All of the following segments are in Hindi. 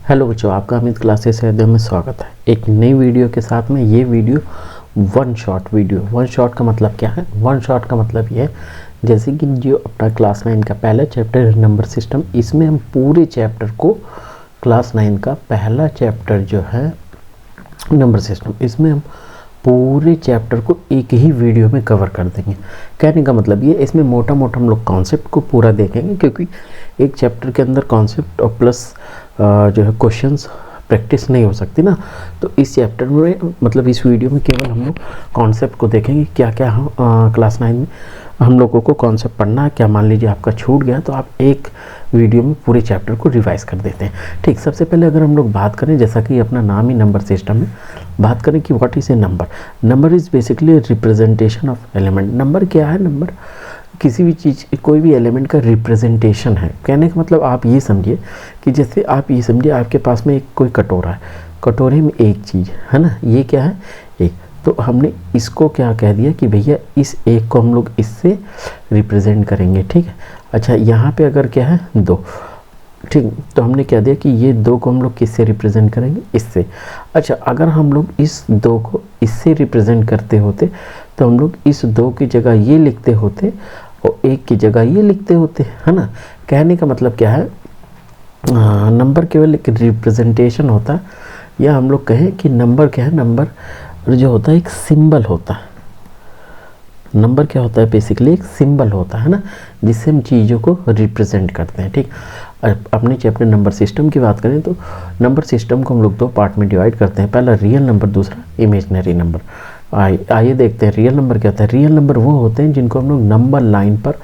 हेलो बच्चों, आपका अमित क्लासेस है में स्वागत है एक नई वीडियो के साथ में। ये video one shot video. One shot का मतलब क्या है? वन शॉट का मतलब ये है जैसे कि जो अपना क्लास 9 का पहला चैप्टर है नंबर सिस्टम, इसमें हम पूरे चैप्टर को, क्लास 9 का पहला चैप्टर जो है नंबर सिस्टम, इसमें हम पूरे चैप्टर को एक ही वीडियो में कवर कर देंगे। कहने का मतलब ये, इसमें मोटा मोटा हम लोग कॉन्सेप्ट को पूरा देखेंगे, क्योंकि एक चैप्टर के अंदर कॉन्सेप्ट और प्लस जो है क्वेश्चंस प्रैक्टिस नहीं हो सकती ना। तो इस चैप्टर में मतलब इस वीडियो में केवल हम लोग कॉन्सेप्ट को देखेंगे, क्या क्या हम क्लास 9 में हम लोगों को कॉन्सेप्ट पढ़ना है। क्या मान लीजिए आपका छूट गया तो आप एक वीडियो में पूरे चैप्टर को रिवाइज कर देते हैं। ठीक, सबसे पहले अगर हम लोग बात करें, जैसा कि अपना नाम ही नंबर सिस्टम है, बात करें कि what is a number. Number is basically representation of element. Number क्या है? नंबर किसी भी चीज़, कोई भी एलिमेंट का रिप्रेजेंटेशन है। कहने का मतलब आप ये समझिए कि जैसे आप ये समझिए आपके पास में एक कोई कटोरा है, कटोरे में एक चीज़ है ना, ये क्या है? एक। तो हमने इसको क्या कह दिया कि भैया इस एक को हम लोग इससे रिप्रेजेंट करेंगे। ठीक है, अच्छा यहाँ पे अगर क्या है? दो। ठीक, तो हमने क्या दिया कि ये दो को हम लोग किससे रिप्रेजेंट करेंगे? इससे। अच्छा, अगर हम लोग इस दो को इससे रिप्रेजेंट करते होते तो हम लोग इस दो की जगह ये लिखते होते और एक की जगह ये लिखते होते, है ना। कहने का मतलब क्या है, नंबर केवल एक रिप्रेजेंटेशन होता है, या हम लोग कहें कि नंबर क्या है? नंबर जो होता है एक सिंबल होता है। नंबर क्या होता है? बेसिकली एक सिंबल होता है ना, जिससे हम चीज़ों को रिप्रेजेंट करते हैं। ठीक, अपने चैप्टर नंबर सिस्टम की बात करें तो नंबर सिस्टम को हम लोग दो पार्ट में डिवाइड करते हैं, पहला रियल नंबर, दूसरा इमेजिनरी नंबर। आइए देखते हैं रियल नंबर क्या होता है। रियल नंबर वो होते हैं जिनको हम लोग नंबर लाइन पर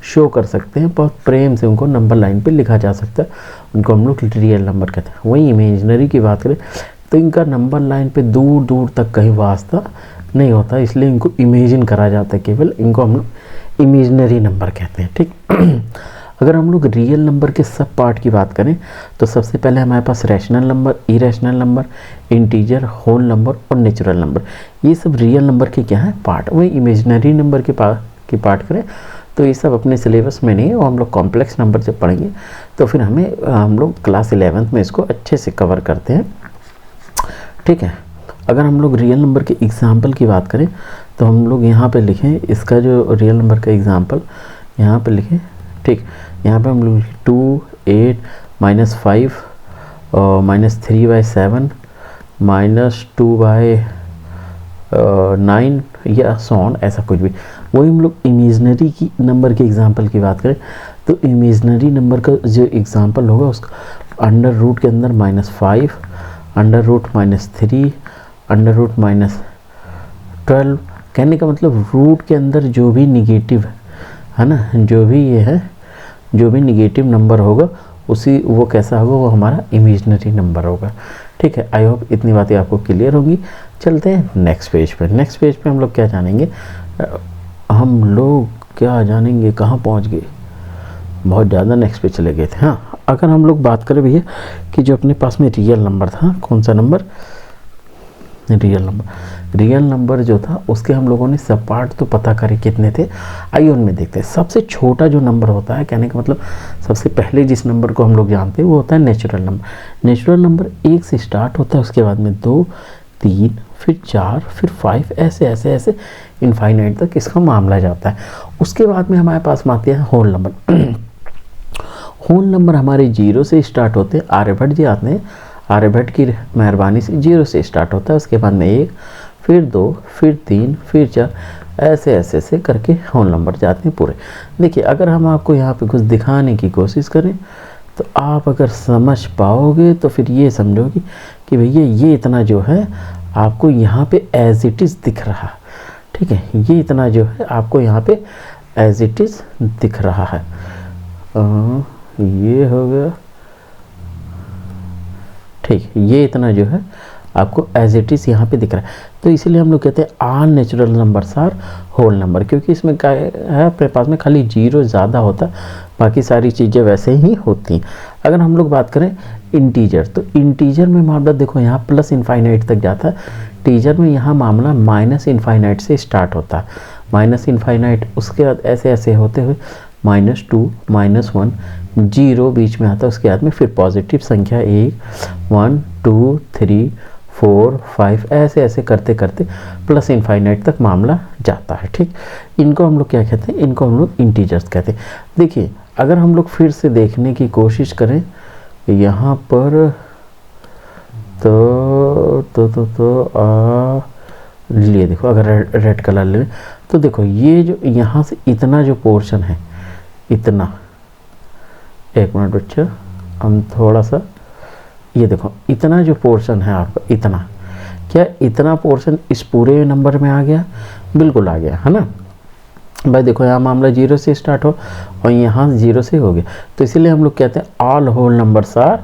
शो कर सकते हैं, बहुत प्रेम से उनको नंबर लाइन पे लिखा जा सकता है, उनको हम लोग रियल नंबर कहते हैं। वहीं इमेजिनरी की बात करें तो इनका नंबर लाइन पे दूर दूर तक कहीं वास्ता नहीं होता, इसलिए इनको इमेजिन करा जाता है केवल, इनको हम लोग इमेजिनरी नंबर कहते हैं। ठीक अगर हम लोग रियल नंबर के सब पार्ट की बात करें तो सबसे पहले हमारे पास rational number, irrational number, integer, whole number और नेचुरल नंबर, ये सब रियल नंबर के क्या है? पार्ट। वही इमेजिनरी नंबर की पार्ट करें तो ये सब अपने सिलेबस में नहीं है, और हम लोग कॉम्प्लेक्स नंबर जब पढ़ेंगे तो फिर हम लोग क्लास 11th में इसको अच्छे से कवर करते हैं। ठीक है, अगर हम लोग रियल नंबर के एग्जाम्पल की बात करें तो हम लोग यहाँ पे लिखें, इसका जो रियल नंबर का एग्जाम्पल यहाँ पे लिखें। ठीक, यहाँ पे हम लोग 2, 8, -5 और -3/7 -2/9 या सॉन, ऐसा कुछ भी। वही हम लोग इमेजिनरी की नंबर के एग्जाम्पल की बात करें तो इमेजिनरी नंबर का जो एग्जाम्पल होगा उसका अंडर रूट के अंदर -5, अंडर रूट -3, अंडर रूट -12। कहने का मतलब रूट के अंदर जो भी निगेटिव है ना, जो भी ये है, जो भी निगेटिव नंबर होगा उसी वो कैसा होगा? वो हमारा इमेजिनरी नंबर होगा। ठीक है, आई होप इतनी बातें आपको क्लियर होंगी। चलते हैं नेक्स्ट पेज पे। नेक्स्ट पेज पे हम लोग क्या जानेंगे? हम लोग क्या जानेंगे? कहाँ पहुँच गए? बहुत ज़्यादा नेक्स्ट पे चले गए थे। हाँ, अगर हम लोग बात करें भैया कि जो अपने पास में रियल नंबर था, कौन सा number? Real number. Real number जो था उसके हम लोगों ने सब पार्ट तो पता करे कितने थे। आइए उनमें देखते हैं। सबसे छोटा जो नंबर होता है, कहने का मतलब सबसे पहले जिस नंबर को हम लोग जानते हैं वो होता है नेचुरल नंबर। नेचुरल नंबर 1 से स्टार्ट होता है, उसके बाद में 2, 3, फिर 4, फिर 5, ऐसे ऐसे ऐसे इनफाइनाइट तक इसका मामला जाता है। उसके बाद में हमारे पास में आते हैं होल नंबर। होल नंबर हमारे 0 से स्टार्ट होते हैं। आर्यभट्ट जी आते हैं, आर्यभट्ट की मेहरबानी से 0 से स्टार्ट होता है, उसके बाद में 1, फिर 2, फिर 3, फिर 4, ऐसे ऐसे ऐसे करके होल नंबर जाते हैं पूरे। देखिए, अगर हम आपको यहाँ पे कुछ दिखाने की कोशिश करें तो आप अगर समझ पाओगे तो फिर ये समझोगे कि भैया ये इतना जो है आपको यहाँ पे एज इट इज़ दिख रहा है। ठीक है, ये इतना जो है आपको यहाँ पे एज इट इज़ दिख रहा है। ये हो गया। ठीक, ये इतना जो है आपको एज इट इज़ यहाँ पे दिख रहा है। तो इसीलिए हम लोग कहते हैं all natural numbers are whole number, क्योंकि इसमें क्या है अपने पास में खाली 0 ज़्यादा होता है, बाकी सारी चीज़ें वैसे ही होती हैं। अगर हम लोग बात करें इंटीजर, तो इंटीजर में मामला देखो यहाँ प्लस इनफाइनाइट तक जाता है। टीजर में यहाँ मामला माइनस इनफाइनाइट से स्टार्ट होता है, माइनस इनफाइनाइट, उसके बाद ऐसे ऐसे होते हुए -2, -1, जीरो बीच में आता है, उसके बाद में फिर पॉजिटिव संख्या 1 1 2 3 4 5 ऐसे ऐसे करते करते प्लस इनफाइनाइट तक मामला जाता है। ठीक, इनको हम लोग क्या कहते हैं, इनको हम लोग इंटीजर्स कहते हैं। देखिए अगर हम लोग फिर से देखने की कोशिश करें यहाँ पर लिए देखो, अगर रेड कलर ले तो देखो ये जो यहाँ से इतना जो पोर्शन है, इतना, एक मिनट बच्चा हम थोड़ा सा, ये देखो इतना जो पोर्शन है आपका, इतना, क्या इतना पोर्शन इस पूरे नंबर में आ गया? बिल्कुल आ गया, है ना भाई। देखो यहाँ मामला 0 से स्टार्ट हो और यहाँ 0 से हो गया, तो इसीलिए हम लोग कहते हैं all whole numbers are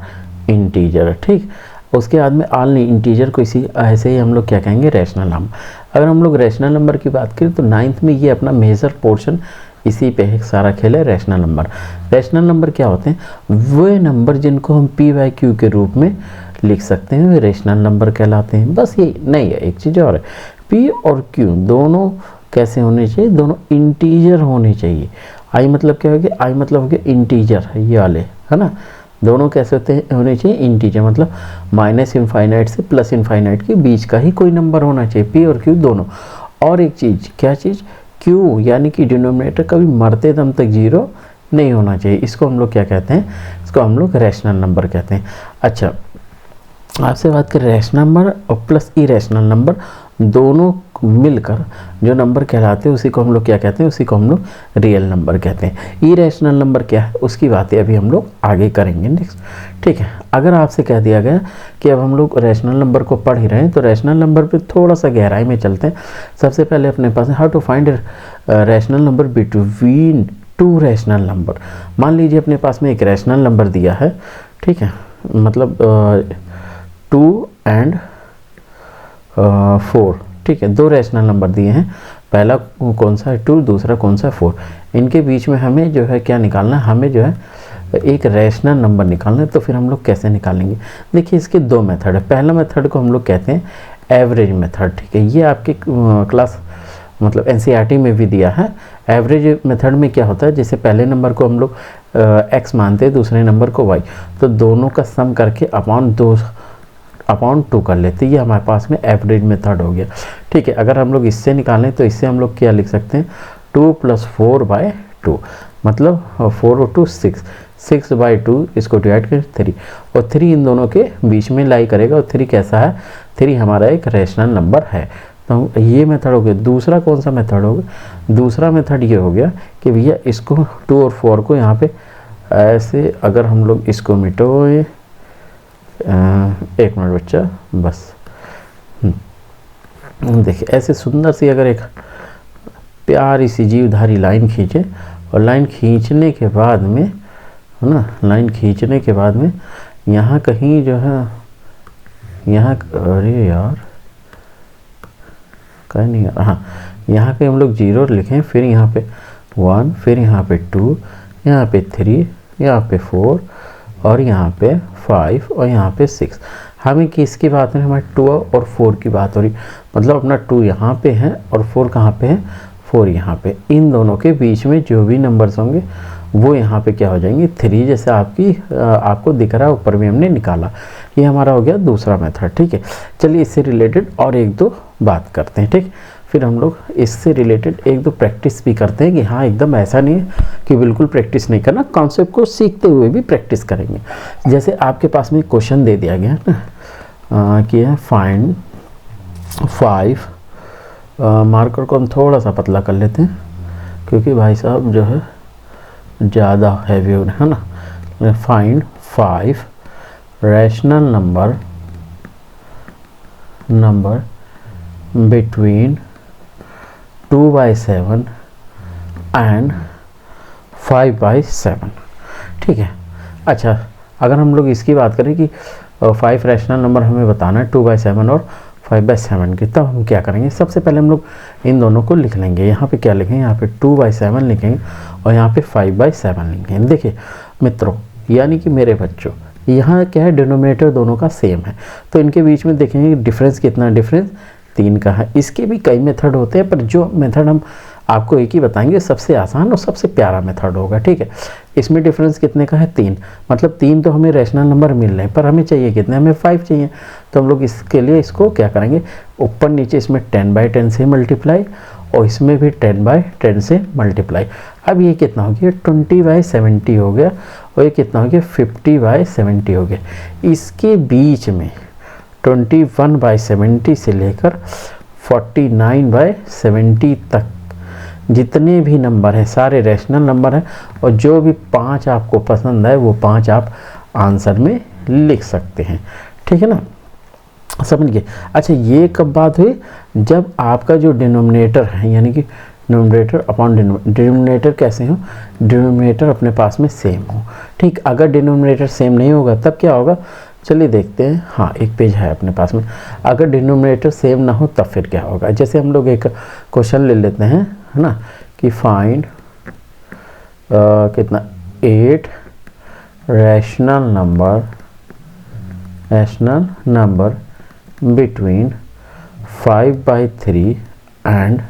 integer. ठीक, उसके बाद में ऑल नहीं, इंटीजर को इसी ऐसे ही हम लोग क्या कहेंगे, रैशनल नंबर। अगर हम लोग रैशनल नंबर की बात करें तो 9th में ये अपना मेजर पोर्शन इसी पे एक सारा खेल है, रैशनल नंबर। रैशनल नंबर क्या होते हैं? वे नंबर जिनको हम p/q के रूप में लिख सकते हैं, वे रैशनल नंबर कहलाते हैं। बस ये नहीं है, एक चीज़ और है, p और q दोनों कैसे होने चाहिए? दोनों इंटीजर होने चाहिए। i मतलब क्या हो गया? i मतलब हो गया इंटीजर, ये वाले, है ना। दोनों कैसे होने चाहिए? इंटीजर, मतलब माइनस इनफाइनाइट से प्लस इनफाइनाइट के बीच का ही कोई नंबर होना चाहिए, p और q दोनों। और एक चीज़, क्या चीज़? q यानी कि डिनोमिनेटर कभी मरते दम तक 0 नहीं होना चाहिए। इसको हम लोग क्या कहते हैं? इसको हम लोग रैशनल नंबर कहते हैं। अच्छा, आपसे बात करें रैशनल नंबर और प्लस इरेशनल नंबर, दोनों मिलकर जो नंबर कहलाते हैं उसी को हम लोग क्या कहते हैं? उसी को हम लोग रियल नंबर कहते हैं। इरेशनल नंबर क्या है उसकी बातें अभी हम लोग आगे करेंगे नेक्स्ट। ठीक है, अगर आपसे कह दिया गया कि अब हम लोग रैशनल नंबर को पढ़ ही रहे हैं तो रैशनल नंबर पे थोड़ा सा गहराई में चलते हैं। सबसे पहले अपने पास how to find rational number between two rational number. मान लीजिए अपने पास में एक रैशनल नंबर दिया है, ठीक है, मतलब 2 and 4, ठीक है, दो रैशनल नंबर दिए हैं, पहला कौन सा है 2, दूसरा कौन सा है 4। इनके बीच में हमें जो है क्या निकालना है? हमें जो है एक रैशनल नंबर निकालना है। तो फिर हम लोग कैसे निकालेंगे? देखिए इसके दो मेथड है। पहला मेथड को हम लोग कहते हैं एवरेज मेथड, ठीक है, ये आपके क्लास मतलब एनसीईआरटी में भी दिया है। एवरेज मेथड में क्या होता है? जैसे पहले नंबर को हम लोग x मानते हैं, दूसरे नंबर को y, तो दोनों का सम करके अपॉन 2 कर लेते हैं, ये हमारे पास में एवरेज मेथड हो गया। ठीक है, अगर हम लोग इससे निकालें तो इससे हम लोग क्या लिख सकते हैं? 2 + 4/2, मतलब 4 और 2 6, 6/2, इसको डिवाइड कर 3, और 3 इन दोनों के बीच में लाई करेगा, और 3 कैसा है? 3 हमारा एक रैशनल नंबर है। तो ये मेथड हो गया। दूसरा कौन सा मेथड होगा? दूसरा मेथड ये हो गया कि भैया इसको 2 और 4 को यहाँ पे ऐसे अगर हम लोग इसको मिटोए, एक मिनट बच्चा, बस देखिए ऐसे सुंदर सी अगर एक प्यारी सी जीवधारी लाइन खींचे, और लाइन खींचने के बाद में, है ना, लाइन खींचने के बाद में यहाँ कहीं जो है, यहाँ, अरे यार कहीं नहीं, हाँ, यहाँ पे हम लोग 0 लिखें, फिर यहाँ पे 1, फिर यहाँ पे 2, यहाँ पे 3, यहाँ पे 4, और यहाँ पे 5, और यहाँ पे 6। हमें किसकी बात है? हमारे 2 और 4 की बात हो रही, मतलब अपना 2 यहाँ पे है और 4 कहाँ पे है? 4 यहाँ पे। इन दोनों के बीच में जो भी नंबर्स होंगे वो यहाँ पे क्या हो जाएंगे? 3, जैसे आपको दिख रहा है ऊपर भी हमने निकाला। ये हमारा हो गया दूसरा मेथड। ठीक है, चलिए इससे रिलेटेड और एक दो बात करते हैं। ठीक, फिर हम लोग इससे रिलेटेड एक दो प्रैक्टिस भी करते हैं कि हाँ एकदम ऐसा नहीं है कि बिल्कुल प्रैक्टिस नहीं करना, कॉन्सेप्ट को सीखते हुए भी प्रैक्टिस करेंगे। जैसे आपके पास में क्वेश्चन दे दिया गया है ना कि फाइंड 5, मार्कर को हम थोड़ा सा पतला कर लेते हैं क्योंकि भाई साहब जो है ज़्यादा हैवी हो रहा है ना। Find 5 rational number between 2/7 and 5/7। ठीक है, अच्छा अगर हम लोग इसकी बात करें कि 5 रैशनल नंबर हमें बताना है 2/7 और 5/7 की, तब हम क्या करेंगे? सबसे पहले हम लोग इन दोनों को लिख लेंगे। यहाँ पे क्या लिखेंगे? यहाँ पे 2/7 लिखेंगे और यहाँ पे 5/7 लिखेंगे। देखिए मित्रों, यानी कि मेरे बच्चों, यहाँ क्या है? डिनोमिनेटर दोनों का सेम है, तो इनके बीच में देखेंगे डिफरेंस कितना? डिफरेंस 3 का है। इसके भी कई मेथड होते हैं, पर जो मेथड हम आपको एक ही बताएंगे, सबसे आसान और सबसे प्यारा मेथड होगा, ठीक है। इसमें डिफरेंस कितने का है 3, मतलब 3 तो हमें रैशनल नंबर मिल रहे हैं, पर हमें चाहिए कितने, हमें 5 चाहिए। तो हम लोग इसके लिए इसको क्या करेंगे, ऊपर नीचे इसमें 10/10 से मल्टीप्लाई और इसमें भी 10/10 से मल्टीप्लाई। अब ये कितना हो गया 20/70 हो गया और ये कितना हो गया 50/70 हो गया। इसके बीच में 21/70 से लेकर 49/70 तक जितने भी नंबर हैं सारे रैशनल नंबर हैं, और जो भी 5 आपको पसंद है वो 5 आप आंसर में लिख सकते हैं, ठीक है ना, समझ गए। अच्छा, ये कब बात हुई, जब आपका जो डिनोमिनेटर है यानी कि न्यूमरेटर अपॉन डिनोमिनेटर कैसे हो, डिनोमिनेटर अपने पास में सेम हो, ठीक। अगर डिनोमिनेटर सेम नहीं होगा तब क्या होगा, चलिए देखते हैं। हाँ, एक पेज है अपने पास में। अगर डिनोमिनेटर सेम ना हो तब फिर क्या होगा, जैसे हम लोग एक क्वेश्चन ले लेते हैं, है ना, कि फाइंड कितना 8 रैशनल नंबर बिटवीन 5/3 एंड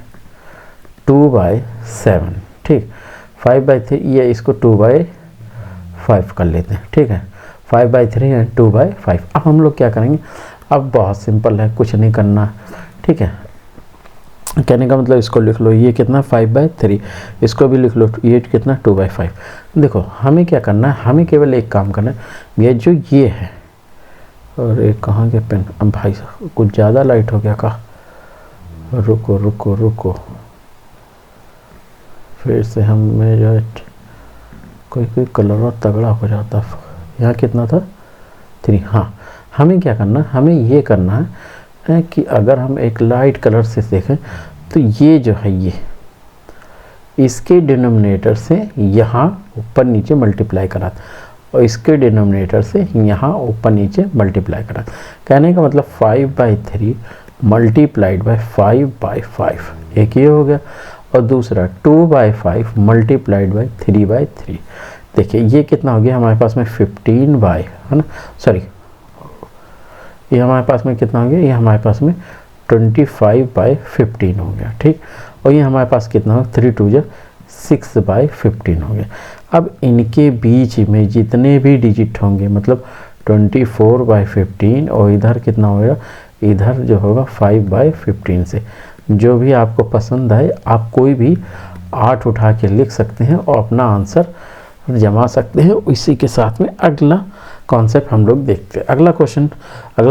2/7, ठीक। 5/3 ये इसको 2/5 कर लेते हैं, ठीक है, 5/3 एंड 2/5। अब हम लोग क्या करेंगे, अब बहुत सिंपल है, कुछ नहीं करना, ठीक है। कहने का मतलब इसको लिख लो, ये कितना 5/3, इसको भी लिख लो, ये कितना 2/5। देखो हमें क्या करना है, हमें केवल एक काम करना है, ये जो ये है, और एक कहाँ के पेन, अब भाई साहब कुछ ज़्यादा लाइट हो गया का, रुको फिर से हमें जो कोई कलर और तगड़ा हो जाता। यहाँ कितना था 3। हाँ, हमें क्या करना, हमें ये करना है कि अगर हम एक लाइट कलर से देखें तो ये जो है ये इसके डिनोमिनेटर से यहाँ ऊपर नीचे मल्टीप्लाई करा और इसके डिनोमिनेटर से यहाँ ऊपर नीचे मल्टीप्लाई करा। कहने का मतलब 5/3 मल्टीप्लाइड बाय 5/5, एक ये हो गया, और दूसरा 2/5 मल्टीप्लाइड बाय 3/3। देखिए ये कितना हो गया हमारे पास में 15 है ना, सॉरी ये हमारे पास में कितना हो गया, ये हमारे पास में 25/15 हो गया, ठीक। और ये हमारे पास कितना हो 3 2 6/15 हो गया। अब इनके बीच में जितने भी डिजिट होंगे, मतलब 24/15 और इधर कितना होगा, इधर जो होगा 5/15 से जो भी आपको पसंद आए आप कोई भी 8 उठा के लिख सकते हैं और अपना आंसर जमा सकते हैं। इसी के साथ में अगला कॉन्सेप्ट हम लोग देखते हैं। अगला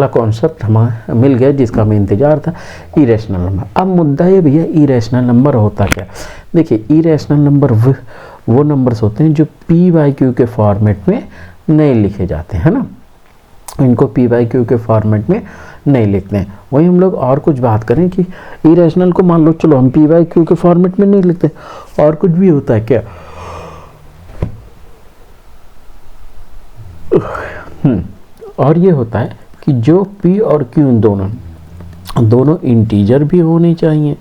कॉन्सेप्ट हमें मिल गया जिसका हमें इंतजार था, इरेशनल नंबर। अब मुद्दा ये भैया इरेशनल नंबर होता क्या। देखिए इरेशनल नंबर वो नंबर्स होते हैं जो p/q के फॉर्मेट में नहीं लिखे जाते हैं ना, इनको p/q के फॉर्मेट में नहीं लिखते हैं। वही हम लोग और कुछ बात करें कि इरेशनल को मान लो चलो हम p/q के फॉर्मेट में नहीं लिखते, और कुछ भी होता है क्या, और ये होता है कि जो p और q दोनों इंटीजर भी होने चाहिए।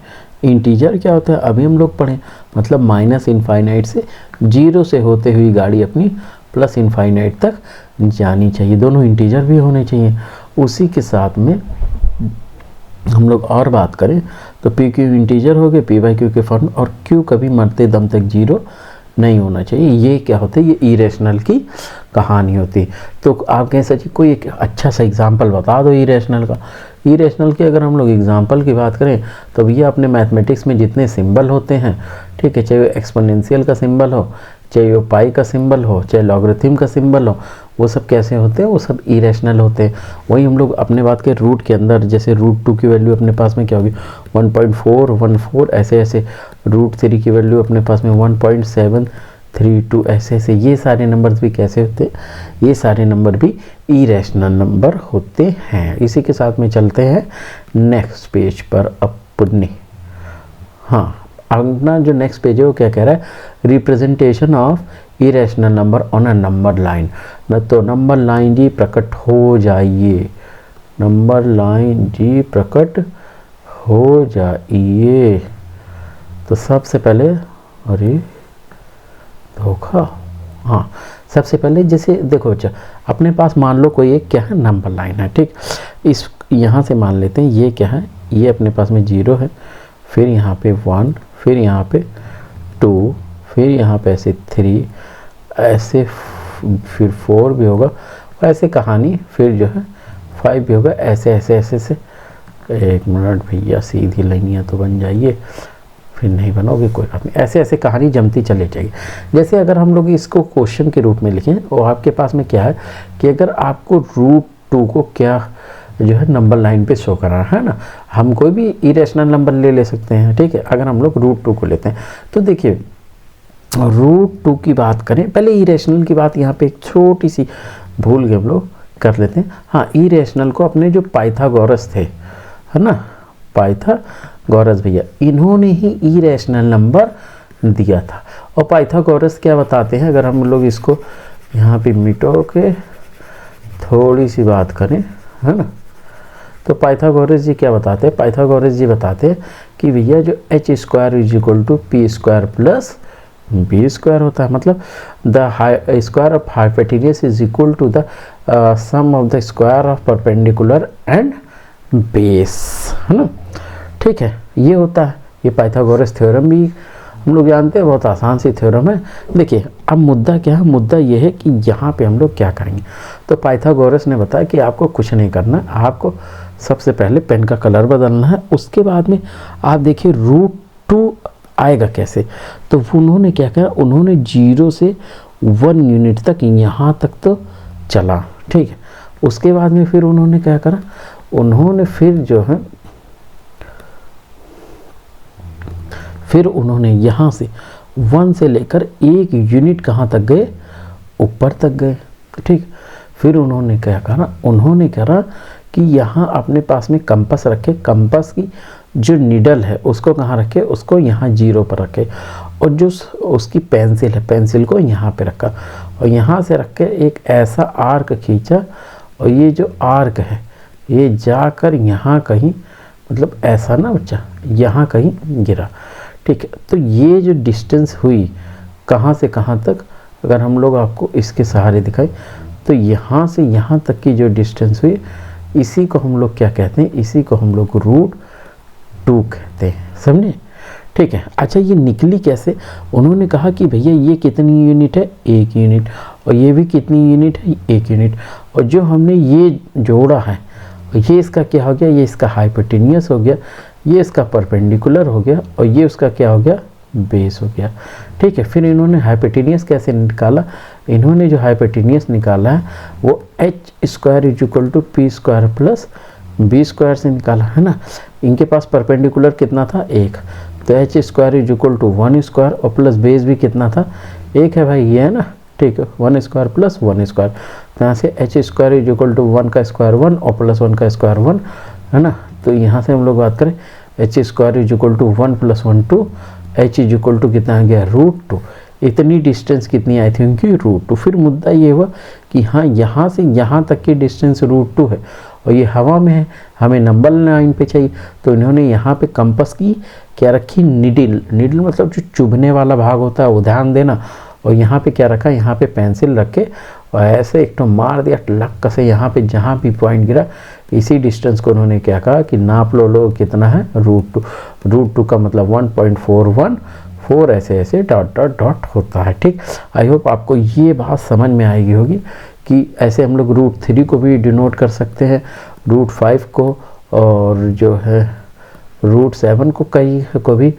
इंटीजर क्या होता है अभी हम लोग पढ़े, मतलब माइनस इनफाइनाइट से 0 से होते हुई गाड़ी अपनी प्लस इनफाइनाइट तक जानी चाहिए, दोनों इंटीजर भी होने चाहिए। उसी के साथ में हम लोग और बात करें तो पी क्यू इंटीजर हो गए p/q के फॉर्म, और q कभी मरते दम तक 0 नहीं होना चाहिए। ये क्या होता है, ये इरेशनल की कहानी होती है। तो आप कह सकते कोई एक अच्छा सा एग्जांपल बता दो इरेशनल का। इरेशनल के अगर हम लोग एग्जांपल की बात करें तो ये अपने मैथमेटिक्स में जितने सिंबल होते हैं, ठीक है, चाहे वो एक्सपोनेंशियल का सिंबल हो, चाहे वो पाई का सिंबल हो, चाहे लॉगरिथम का सिंबल हो, वो सब कैसे होते हैं, वो सब इरेशनल होते हैं। वही हम लोग अपने बात के रूट के अंदर, जैसे √2 की वैल्यू अपने पास में क्या होगी 1.414, ऐसे √3 की वैल्यू अपने पास में 1.732, ऐसे ये सारे नंबर्स भी कैसे होते हैं, ये सारे नंबर भी इरेशनल नंबर होते हैं। इसी के साथ में चलते हैं नेक्स्ट पेज पर अपने। हाँ, अपना जो नेक्स्ट पेज है वो क्या कह रहा है, representation of irrational number on a number line. न तो नंबर लाइन जी प्रकट हो जाइए, नंबर लाइन जी प्रकट हो जाइए। तो सबसे पहले अरे धोखा, हाँ सबसे पहले जैसे देखो बच्चा अपने पास मान लो कोई एक क्या है नंबर लाइन है, ठीक। इस यहाँ से मान लेते हैं ये क्या है, ये अपने पास में 0 है, फिर यहाँ पे 1, फिर यहाँ पे 2, फिर यहाँ पे ऐसे 3, ऐसे फिर 4 भी होगा, ऐसे कहानी, फिर जो है 5 भी होगा, ऐसे ऐसे ऐसे से। 1 मिनट भैया, सीधी लाइनियाँ तो बन जाइए, फिर नहीं बनोगे कोई बात नहीं, ऐसे ऐसे कहानी जमती चले जाएगी। जैसे अगर हम लोग इसको क्वेश्चन के रूप में लिखें और आपके पास में क्या है कि अगर आपको √2 को क्या जो है नंबर लाइन पे शो करना है ना, हम कोई भी इरेशनल नंबर ले सकते हैं, ठीक है। अगर हम लोग √2 को लेते हैं तो देखिए √2 की बात करें, पहले इरेशनल की बात यहाँ पे एक छोटी सी भूल गए हम लोग, कर लेते हैं। हाँ, इरेशनल को अपने जो पाइथागोरस थे, है ना, पाइथागोरस भैया, इन्होंने ही इरेशनल नंबर दिया था। और पाइथागोरस क्या बताते हैं, अगर हम लोग इसको यहाँ पे मिटो के थोड़ी सी बात करें, है ना, तो पाइथागोरस जी क्या बताते हैं, पाइथागोरस जी बताते हैं कि भैया जो h² = p² + b² होता है, मतलब the square of hypotenuse is equal to the sum of the square of perpendicular and base, है ना, ठीक है। ये होता है, ये पाइथागोरस थ्योरम भी हम लोग जानते हैं, बहुत आसान सी थ्योरम है। देखिए अब मुद्दा क्या है, मुद्दा ये है कि यहाँ पे हम लोग क्या करेंगे। तो पाइथागोरस ने बताया कि आपको कुछ नहीं करना, आपको सबसे पहले पेन का कलर बदलना है, उसके बाद में आप देखिए √2 आएगा कैसे। तो उन्होंने क्या किया, उन्होंने 0 से 1 यूनिट तक यहाँ तक तो चला, ठीक है। उसके बाद में फिर उन्होंने क्या करा, उन्होंने फिर जो है फिर उन्होंने यहाँ से 1 से लेकर 1 यूनिट कहाँ तक गए, ऊपर तक गए, ठीक। फिर उन्होंने क्या करा, उन्होंने करा कि यहाँ अपने पास में कंपास रखे, कंपास की जो नीडल है उसको कहाँ रखे, उसको यहाँ 0 पर रखे, और जो उसकी पेंसिल है, पेंसिल को यहाँ पे रखा, और यहाँ से रख के एक ऐसा आर्क खींचा, और ये जो आर्क है ये जाकर यहाँ कहीं, मतलब ऐसा ना बच्चा, यहाँ कहीं गिरा, ठीक है। तो ये जो डिस्टेंस हुई कहाँ से कहाँ तक, अगर हम लोग आपको इसके सहारे दिखाएं तो यहाँ से यहाँ तक की जो डिस्टेंस हुई, इसी को हम लोग क्या कहते हैं, इसी को हम लोग √2 कहते हैं, समझे, ठीक है। अच्छा, ये निकली कैसे, उन्होंने कहा कि भैया ये कितनी यूनिट है, 1 यूनिट, और ये भी कितनी यूनिट है, 1 यूनिट, और जो हमने ये जोड़ा है, ये इसका क्या हो गया, ये इसका हाइपोटेन्यूस हो गया, ये इसका परपेंडिकुलर हो गया, और ये उसका क्या हो गया, बेस हो गया, ठीक है। फिर इन्होंने हाइपोटेन्यूस कैसे निकाला, इन्होंने जो हाइपोटेन्यूस निकाला है वो h² = p² + b² से निकाला, है ना। इनके पास परपेंडिकुलर कितना था, 1, तो h² = 1² और प्लस बेस भी कितना था, 1 है भाई, ये है ना, ठीक है, 1² + 1², तो यहाँ से h² = 1 का स्क्वायर 1 और प्लस 1 का स्क्वायर 1, है ना। तो यहाँ से हम लोग बात करें h² = 1 + 1 2, h = कितना आ गया, √2। इतनी डिस्टेंस कितनी आई थी उनकी, √2। फिर मुद्दा ये हुआ कि हाँ, यहाँ से यहाँ तक की डिस्टेंस √2 है, और ये हवा में है, हमें नंबर लाइन पे चाहिए, तो इन्होंने यहाँ पे कंपास की क्या रखी, नीडल, नीडल मतलब जो चुभने वाला भाग होता है वो ध्यान देना, और यहाँ पे क्या रखा, यहाँ पे पेंसिल रख के और ऐसे एक तो मार दिया लक से, यहाँ पे जहाँ भी पॉइंट गिरा इसी डिस्टेंस को उन्होंने क्या कहा कि नाप लो कितना है, √2। √2 का मतलब 1.414, ऐसे ऐसे डॉट डॉट डॉट होता है, ठीक। आई होप आपको ये बात समझ में आएगी होगी कि ऐसे हम लोग √3 को भी डिनोट कर सकते हैं, √5 को, और जो है √7 को, कई को भी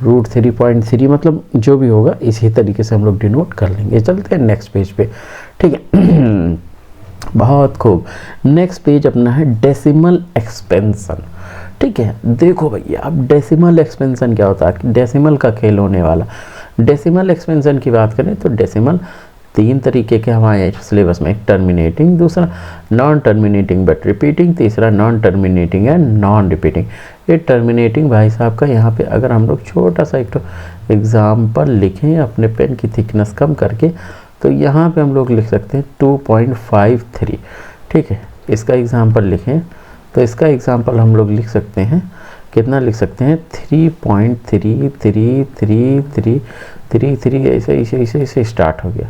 √3.3, मतलब जो भी होगा इसी तरीके से हम लोग डिनोट कर लेंगे। चलते हैं नेक्स्ट पेज पे, ठीक है। बहुत खूब, नेक्स्ट पेज अपना है डेसिमल एक्सपेंशन, ठीक है। देखो भैया, अब डेसिमल एक्सपेंशन क्या होता है, डेसिमल का खेल होने वाला। डेसिमल एक्सपेंशन की बात करें तो डेसिमल 3 तरीके के हमारे सिलेबस में, एक टर्मिनेटिंग, दूसरा नॉन टर्मिनेटिंग बट रिपीटिंग, तीसरा non terminating and non repeating. ये टर्मिनेटिंग भाई साहब का यहाँ पे अगर हम लोग छोटा सा एक एग्जाम्पल लिखें अपने पेन की थिकनेस कम करके, तो यहाँ पे हम लोग लिख सकते हैं 2.53, ठीक है। इसका एग्जाम्पल लिखें तो इसका एग्जाम्पल हम लोग लिख सकते हैं, कितना लिख सकते हैं, 3.333333, ऐसे ऐसे ऐसे ऐसे स्टार्ट हो गया,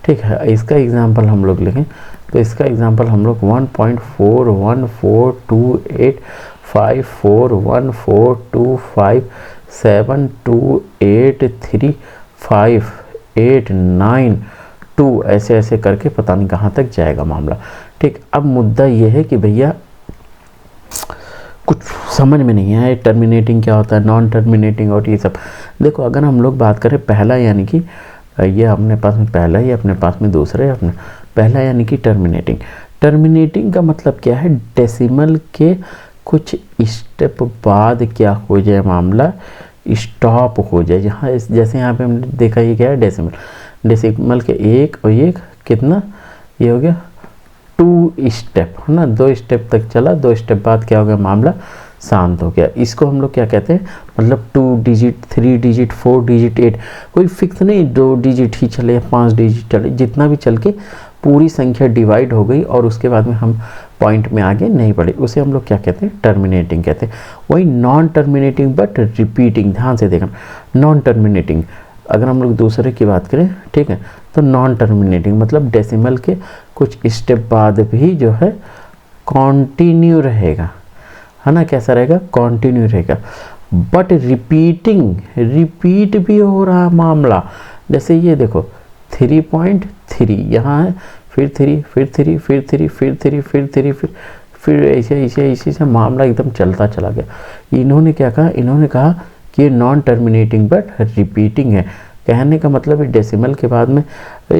ठीक है। इसका एग्जाम्पल हम लोग लिखें तो इसका एग्जाम्पल हम लोग 1.414285414256 7283589 ऐसे ऐसे करके पता नहीं कहाँ तक जाएगा मामला। ठीक, अब मुद्दा ये है कि भैया कुछ समझ में नहीं है टर्मिनेटिंग क्या होता है, नॉन टर्मिनेटिंग और ये सब। देखो अगर हम लोग बात करें पहला, यानी कि ये अपने पास में पहला, ये अपने पास में दूसरा है, अपने पहला यानी कि टर्मिनेटिंग। टर्मिनेटिंग का मतलब क्या है, डेसिमल के कुछ स्टेप बाद क्या हो जाए मामला, स्टॉप हो जाए। जहाँ जैसे यहाँ पे हमने देखा ये क्या है, डेसिमल, डेसिमल के एक और एक कितना, ये हो गया 2 स्टेप है ना, 2 स्टेप तक चला, 2 स्टेप बाद क्या हो गया मामला, शांत हो गया। इसको हम लोग क्या कहते हैं, मतलब 2 डिजिट, 3 डिजिट, 4 डिजिट, 8, कोई फिक्स नहीं, 2 डिजिट ही चले या 5 डिजिट चले, जितना भी चल के पूरी संख्या डिवाइड हो गई और उसके बाद में हम पॉइंट में आगे नहीं बढ़े, उसे हम लोग क्या कहते हैं, टर्मिनेटिंग कहते हैं। वही नॉन टर्मिनेटिंग बट रिपीटिंग, ध्यान से देखना, नॉन टर्मिनेटिंग अगर हम लोग दूसरे की बात करें, ठीक है, तो नॉन टर्मिनेटिंग मतलब डेसिमल के कुछ स्टेप बाद भी जो है कॉन्टिन्यू रहेगा, है ना, कैसा रहेगा, कॉन्टिन्यू रहेगा। बट रिपीटिंग, रिपीट भी हो रहा मामला, जैसे ये देखो 3.3 यहाँ है, फिर 3, फिर 3, फिर 3, फिर 3, फिर 3, फिर ऐसे ऐसे ऐसे से मामला एकदम चलता चला गया। इन्होंने क्या कहा, इन्होंने कहा कि ये नॉन टर्मिनेटिंग बट रिपीटिंग है। कहने का मतलब है डेसिमल के बाद में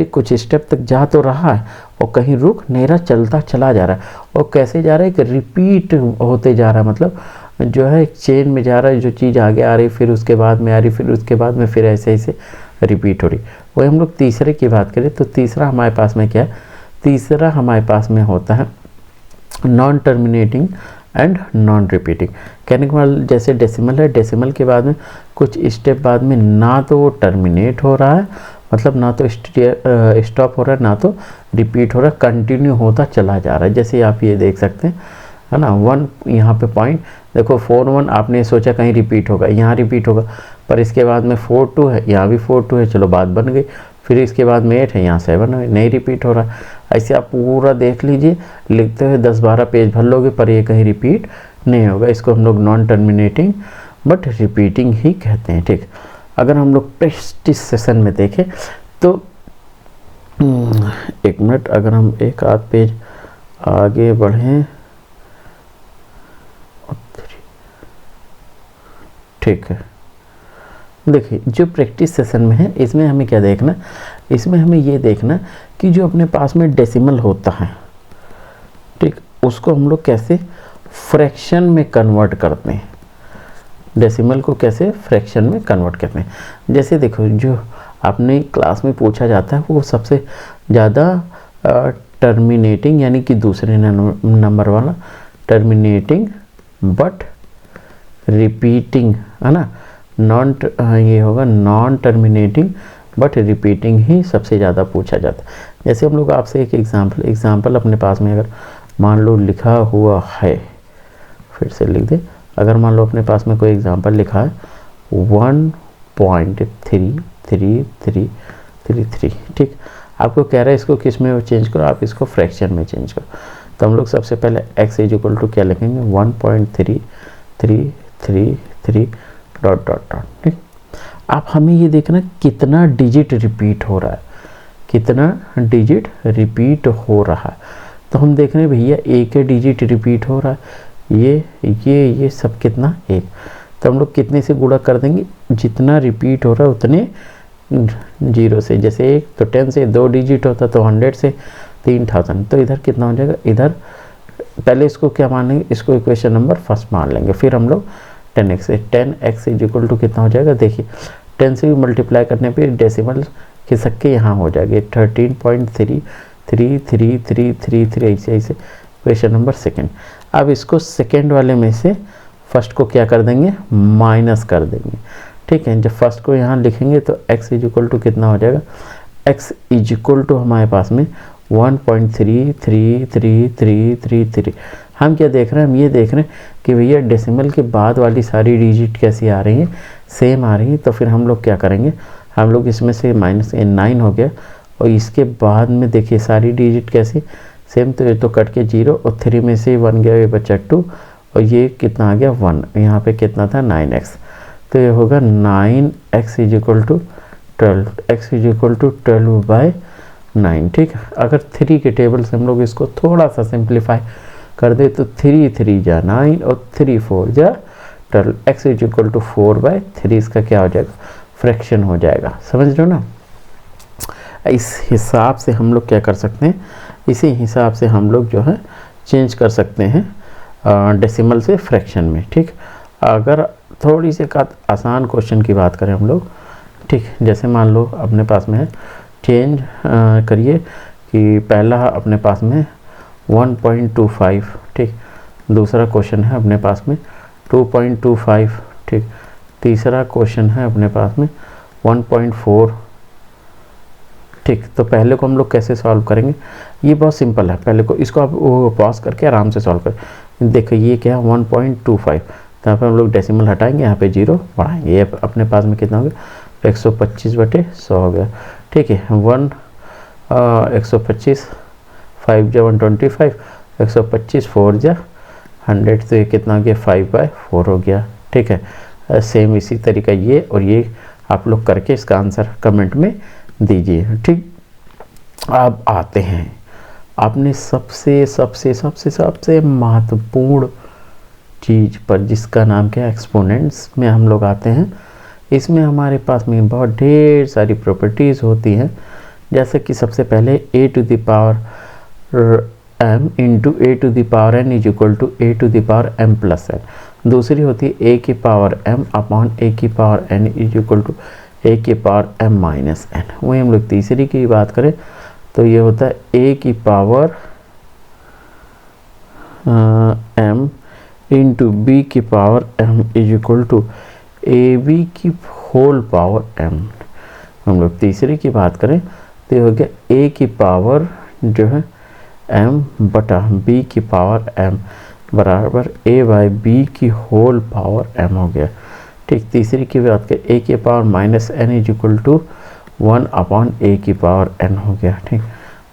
कुछ स्टेप तक जा तो रहा है और कहीं रुक नहीं रहा, चलता चला जा रहा है। और कैसे जा रहा है कि रिपीट होते जा रहा है, मतलब जो है एक चेन में जा रहा है, जो चीज़ आगे आ रही फिर उसके बाद में आ रही, फिर उसके बाद में फिर ऐसे ऐसे रिपीट हो रही। वही हम लोग तीसरे की बात करें तो तीसरा हमारे पास में क्या है, तीसरा हमारे पास में होता है non terminating and non repeating. कहने का मतलब जैसे डेसिमल है, डेसिमल के बाद में कुछ स्टेप बाद में ना तो वो टर्मिनेट हो रहा है, मतलब ना तो स्टॉप हो रहा है, ना तो रिपीट हो रहा है, कंटिन्यू होता चला जा रहा है। जैसे आप ये देख सकते हैं, है ना, 1 यहाँ पे पॉइंट देखो 4-1, आपने सोचा कहीं रिपीट होगा, यहाँ रिपीट होगा, पर इसके बाद में 4-2 है, यहाँ भी 4-2 है, चलो बात बन गई। फिर इसके बाद में 8 है, यहाँ 7 है, नहीं रिपीट हो रहा। ऐसे आप पूरा देख लीजिए, लिखते हुए 10-12 पेज भर लोगे पर ये कहीं रिपीट नहीं होगा। इसको हम लोग नॉन टर्मिनेटिंग बट रिपीटिंग ही कहते हैं। ठीक, अगर हम लोग प्रैक्टिस सेशन में देखें तो 1 मिनट, अगर हम एक आध पेज आगे बढ़ें, ठीक है, देखिए जो प्रैक्टिस सेशन में है इसमें हमें क्या देखना, इसमें हमें ये देखना कि जो अपने पास में डेसिमल होता है, ठीक, उसको हम लोग कैसे फ्रैक्शन में कन्वर्ट करते हैं, डेसिमल को कैसे फ्रैक्शन में कन्वर्ट करते हैं। जैसे देखो जो आपने क्लास में पूछा जाता है वो सबसे ज़्यादा टर्मिनेटिंग यानी कि दूसरे नंबर वाला टर्मिनेटिंग बट रिपीटिंग, है ना, ये होगा नॉन टर्मिनेटिंग बट रिपीटिंग ही सबसे ज़्यादा पूछा जाता है। जैसे हम लोग आपसे एक एग्जांपल अपने पास में अगर मान लो लिखा हुआ है, फिर से लिख दे, अगर मान लो अपने पास में कोई एग्जांपल लिखा है 1.3333, ठीक, आपको कह रहा है इसको किस में चेंज करो, आप इसको फ्रैक्शन में चेंज करो। तो हम लोग सबसे पहले x इक्वल टू क्या लिखेंगे, 1.3333 डॉट डॉट डॉट, ठीक। आप हमें ये देखना कितना डिजिट रिपीट हो रहा है, कितना डिजिट रिपीट हो रहा है। तो हम देख रहे हैं भैया एक डिजिट रिपीट हो रहा है, ये सब कितना, 1। तो हम लोग कितने से गुणा कर देंगे, जितना रिपीट हो रहा है उतने 0 से, जैसे 1 तो 10 से, 2 डिजिट होता तो 100 से 3000। तो इधर कितना हो जाएगा, इधर पहले इसको क्या मान लेंगे, इसको इक्वेशन नंबर फर्स्ट मान लेंगे, फिर हम लोग 10x से 10x इज इक्वल टू कितना हो जाएगा, देखिए 10 से भी मल्टीप्लाई करने पे डेसिमल खिसक के यहाँ हो जाएगा 13.333333 ऐसे ऐसे क्वेश्चन नंबर सेकंड। अब इसको सेकंड वाले में से फर्स्ट को क्या कर देंगे, माइनस कर देंगे, ठीक है। जब फर्स्ट को यहाँ लिखेंगे तो x इज इक्वल टू कितना हो जाएगा, x इज इक्वल टू हमारे पास में 1.333333। हम क्या देख रहे हैं, हम ये देख रहे हैं कि भैया डेसिमल के बाद वाली सारी डिजिट कैसी आ रही हैं, सेम आ रही हैं। तो फिर हम लोग क्या करेंगे, हम लोग इसमें से -9 हो गया और इसके बाद में देखिए सारी डिजिट कैसी सेम, तो ये तो कट के 0 और 3 में से 1 गया, ये बचा 2 और ये कितना आ गया 1, यहाँ पे कितना था 9x। तो ये होगा 9x is equal to 12, x is equal to 12/9। ठीक है, अगर 3 के टेबल से हम लोग इसको थोड़ा सा सिंप्लीफाई कर दे तो 3 3 जा 9 और 3 4 जा 12, x इज इक्वल टू 4/3 इसका क्या हो जाएगा, फ्रैक्शन हो जाएगा। समझ रहे हो ना। इस हिसाब से हम लोग क्या कर सकते हैं, इसी हिसाब से हम लोग जो है चेंज कर सकते हैं डेसिमल से फ्रैक्शन में। ठीक, अगर थोड़ी सी आसान क्वेश्चन की बात करें हम लोग, ठीक, जैसे मान लो अपने पास में है, चेंज करिए कि पहला अपने पास में 1.25, ठीक, दूसरा क्वेश्चन है अपने पास में 2.25, ठीक, तीसरा क्वेश्चन है अपने पास में 1.4। ठीक, तो पहले को हम लोग कैसे सॉल्व करेंगे, ये बहुत सिंपल है। पहले को इसको आप पॉज करके आराम से सॉल्व करें। देखो ये क्या है 1.25, तो यहाँ पे हम लोग डेसिमल हटाएंगे, यहाँ पे 0 बढ़ाएंगे, ये अपने पास में कितना हो गया 125/100 हो गया। ठीक है, 125, 5 जा 125, 125 4 जा 100, तो ये कितना हो गया 5/4 हो गया। ठीक है, सेम इसी तरीका ये और ये आप लोग करके इसका आंसर कमेंट में दीजिए। ठीक, अब आते हैं आपने सबसे महत्वपूर्ण चीज़ पर, जिसका नाम क्या है एक्सपोनेंट्स में हम लोग आते हैं। इसमें हमारे पास में बहुत ढेर सारी प्रॉपर्टीज़ होती हैं, जैसे कि सबसे पहले a to the power m into a to the power n is equal to a to the power m plus n। दूसरी होती है a की पावर m अपॉन a की power n is equal to a की पावर m माइनस n। वही हम लोग तीसरी की बात करें तो ये होता है a की पावर m इंटू b की power m is equal to a b की होल पावर m। हम लोग तीसरी की बात करें तो ये हो गया a की पावर जो है m बटा b की पावर m बराबर a बाई बी की होल पावर m हो गया। ठीक, तीसरी की बात करें a की power minus n is equal to 1 upon a की पावर n हो गया। ठीक,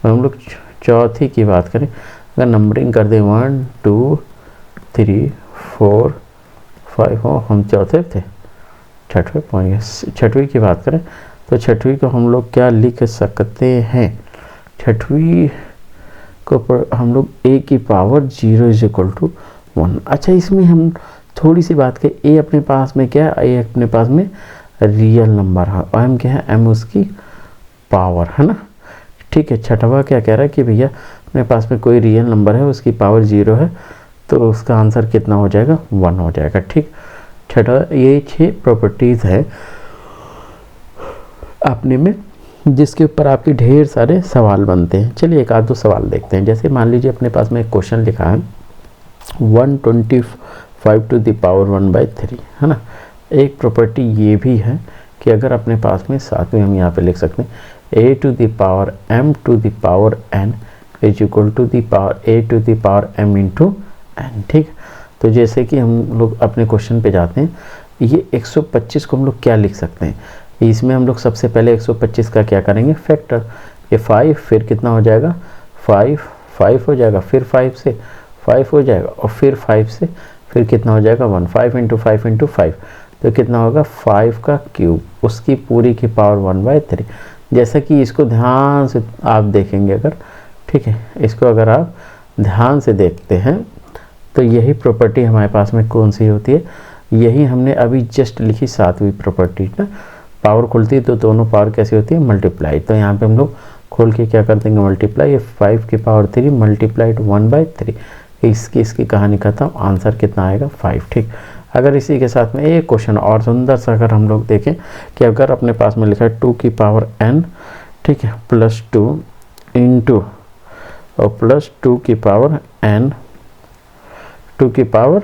हम लोग चौथी की बात करें, अगर नंबरिंग कर दें 1 2 3 4 5 हो, हम चौथे थे, छठवें पहुँच गए। छठवीं की बात करें तो छठवीं को हम लोग क्या लिख सकते हैं, छठवीं को पर हम लोग a की पावर 0 इज इक्वल टू 1। अच्छा, इसमें हम थोड़ी सी बात करें, a अपने पास में क्या है, a अपने पास में रियल नंबर है और m क्या है, m उसकी पावर है ना। ठीक है, छठवा क्या कह रहा है कि भैया अपने पास में कोई रियल नंबर है, उसकी पावर 0 है, तो उसका आंसर कितना हो जाएगा 1 हो जाएगा। ठीक, छठा, ये 6 प्रॉपर्टीज़ है अपने में जिसके ऊपर आपके ढेर सारे सवाल बनते हैं। चलिए एक आध दो सवाल देखते हैं। जैसे मान लीजिए अपने पास में एक क्वेश्चन लिखा है 125 टू द पावर 1/3 है ना। एक प्रॉपर्टी ये भी है कि अगर अपने पास में साथ में हम यहाँ पे लिख सकते हैं a to the power m to the power n is equal to the power a to the power m into n। ठीक, तो जैसे कि हम लोग अपने क्वेश्चन पे जाते हैं, ये 125 को हम लोग क्या लिख सकते हैं, इसमें हम लोग सबसे पहले 125 का क्या करेंगे फैक्टर, ये 5 फिर कितना हो जाएगा 5 हो जाएगा, फिर 5 से 5 हो जाएगा और फिर 5 से फिर कितना हो जाएगा 1, 5 इंटू 5 इंटू 5, तो कितना होगा 5 का क्यूब, उसकी पूरी की पावर 1/3। जैसा कि इसको ध्यान से आप देखेंगे अगर, ठीक है, इसको अगर आप ध्यान से देखते हैं तो यही प्रॉपर्टी हमारे पास में कौन सी होती है, यही हमने अभी जस्ट लिखी 7वीं प्रॉपर्टी ना। पावर खुलती है तो दोनों पावर कैसी होती है मल्टीप्लाई, तो यहाँ पे हम लोग खोल के क्या कर देंगे मल्टीप्लाई, ये 5 की पावर 3 मल्टीप्लाइड 1/3, इसकी कहानी खत्म, आंसर कितना आएगा 5। ठीक, अगर इसी के साथ में एक क्वेश्चन और सुंदर सा अगर हम लोग देखें कि अगर अपने पास में लिखा है 2 की पावर n, ठीक है, प्लस 2 इंटू और प्लस 2 की पावर n, 2 की पावर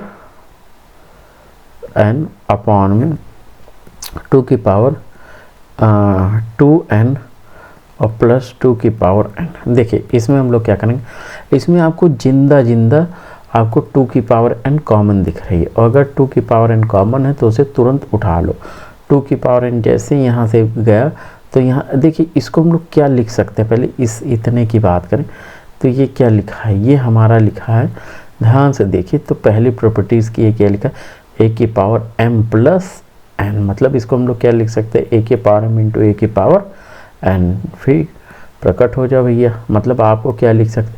n अपॉन में 2 की पावर 2n और प्लस 2 की पावर n। देखिए इसमें हम लोग क्या करेंगे, इसमें आपको जिंदा आपको 2 की पावर n कॉमन दिख रही है, और अगर 2 की पावर n कॉमन है तो उसे तुरंत उठा लो। 2 की पावर n जैसे यहाँ से गया तो यहाँ देखिए इसको हम लोग क्या लिख सकते हैं, पहले इस इतने की बात करें तो ये क्या लिखा है, ये हमारा लिखा है, ध्यान से देखिए तो पहली प्रॉपर्टीज़ की ये क्या लिखा है, a की पावर m प्लस n, मतलब इसको हम लोग क्या लिख सकते हैं, a के पावर m इंटू a की पावर n। फिर प्रकट हो जाओ भैया, मतलब आपको क्या लिख सकते,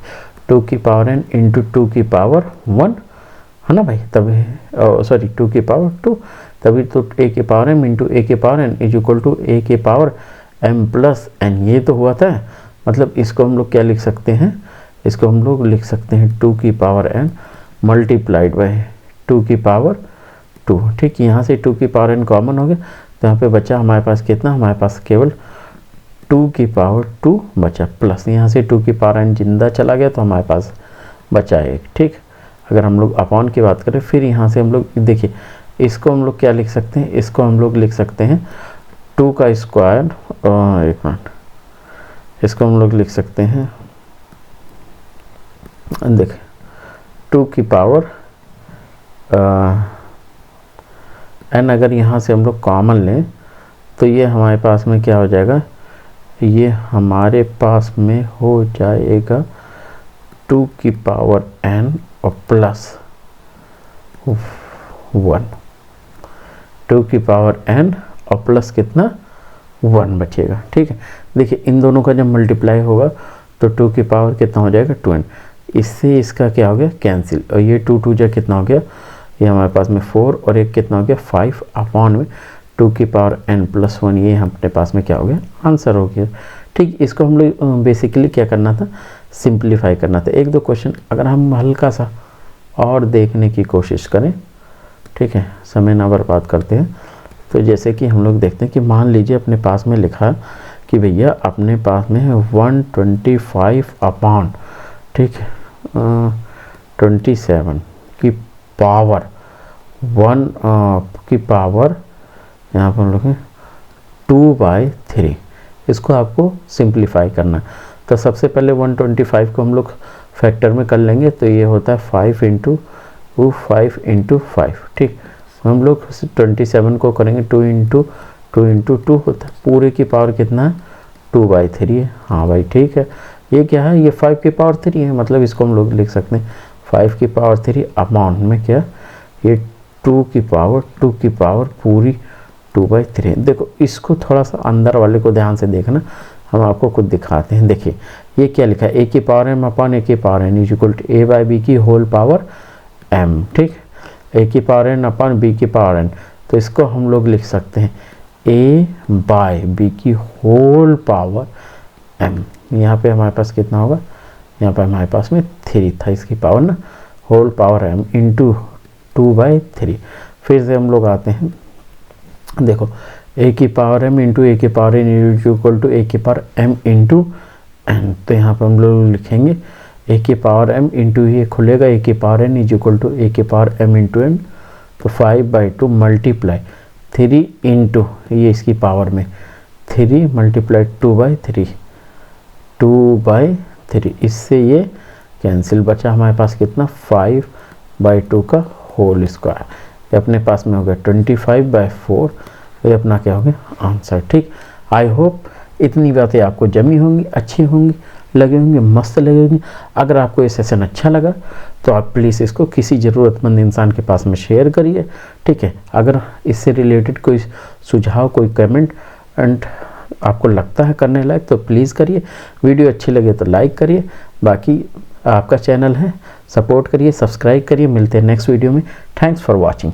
2 की पावर n इंटू 2 की पावर 1, है ना भाई, तभी सॉरी 2 की पावर 2, तभी तो a के पावर m इंटू a के power n is equal to a के पावर m प्लस n, ये तो हुआ था। मतलब इसको हम लोग क्या लिख सकते हैं, इसको हम लोग लिख सकते हैं 2 की पावर n मल्टीप्लाइड बाई 2 की पावर 2। ठीक, यहाँ से 2 की पावर n कॉमन हो गया, तो यहाँ पे बचा हमारे पास कितना, हमारे पास केवल 2 की पावर 2 बचा, प्लस यहाँ से 2 की पावर n जिंदा चला गया तो हमारे पास बचा 1। ठीक, अगर हम लोग अपॉन की बात करें, फिर यहाँ से हम लोग देखिए इसको हम लोग क्या लिख सकते हैं, इसको हम लोग लिख सकते हैं 2 का स्क्वायर, एक मिनट, इसको हम लोग लिख सकते हैं, देखिए 2 की पावर n, अगर यहाँ से हम लोग कॉमन लें तो ये हमारे पास में क्या हो जाएगा, ये हमारे पास में हो जाएगा 2 की पावर n और प्लस 1, 2 की पावर n और प्लस कितना 1 बचेगा। ठीक है, देखिए इन दोनों का जब मल्टीप्लाई होगा तो 2 की पावर कितना हो जाएगा 2n, इससे इसका क्या हो गया कैंसिल, और ये 2 2 जा कितना हो गया, ये हमारे पास में 4 और एक कितना हो गया 5 अपॉन में 2 की पावर n प्लस 1, ये अपने पास में क्या हो गया आंसर हो गया। ठीक, इसको हम लोग बेसिकली क्या करना था, सिंप्लीफाई करना था। एक दो क्वेश्चन अगर हम हल्का सा और देखने की कोशिश करें, ठीक है, समय ना बर्बाद करते हैं, तो जैसे कि हम लोग देखते हैं कि मान लीजिए अपने पास में लिखा कि भैया अपने पास में है 125 अपॉन, ठीक है, 27 की पावर 1 की पावर यहाँ पर हम लोग 2/3, इसको आपको सिंप्लीफाई करना। तो सबसे पहले 125 को हम लोग फैक्टर में कर लेंगे, तो ये होता है 5 इंटू 5। ठीक, हम लोग 27 को करेंगे 2 इंटू 2 होता है, पूरे की पावर कितना है 2/3 है। हाँ भाई ठीक है, ये क्या है, ये 5 की पावर 3 है, मतलब इसको हम लोग लिख सकते हैं 5 की पावर 3 अमाउंट में क्या, ये 2 की पावर पूरी 2/3। देखो इसको थोड़ा सा अंदर वाले को ध्यान से देखना, हम आपको खुद दिखाते हैं। देखिए ये क्या लिखा है, a की पावर m अपॉन a की power n is equal to a/b की होल पावर m। ठीक, a की पावर n अपॉन b की पावर n, तो इसको हम लोग लिख सकते हैं a/b की होल पावर m। यहाँ पे हमारे पास कितना होगा, यहाँ पे हमारे पास में 3 था, इसकी पावर ना होल पावर m इंटू 2/3। फिर से हम लोग आते हैं, देखो a की पावर m इंटू a की power n is equal to a की पावर m इंटू n, तो यहाँ पर हम लोग लिखेंगे a की पावर m इंटू, ये खुलेगा a की power n is equal to a की पावर m इंटू n, तो 5/2 मल्टीप्लाई 3 इंटू ये इसकी पावर में 3 मल्टीप्लाई 2/3, इससे ये कैंसिल, बचा हमारे पास कितना 5/2 का होल स्क्वायर, ये अपने पास में हो गया 25/4, ये अपना क्या हो गया आंसर। ठीक, आई होप इतनी बातें आपको जमी होंगी, अच्छी होंगी, लगे होंगे, मस्त लगेंगी। अगर आपको ये सेशन अच्छा लगा तो आप प्लीज़ इसको किसी ज़रूरतमंद इंसान के पास में शेयर करिए। ठीक है, अगर इससे रिलेटेड कोई सुझाव, कोई कमेंट एंड आपको लगता है करने लायक तो प्लीज़ करिए। वीडियो अच्छी लगे तो लाइक करिए, बाकी आपका चैनल है, सपोर्ट करिए, सब्सक्राइब करिए। मिलते हैं नेक्स्ट वीडियो में। Thanks for watching.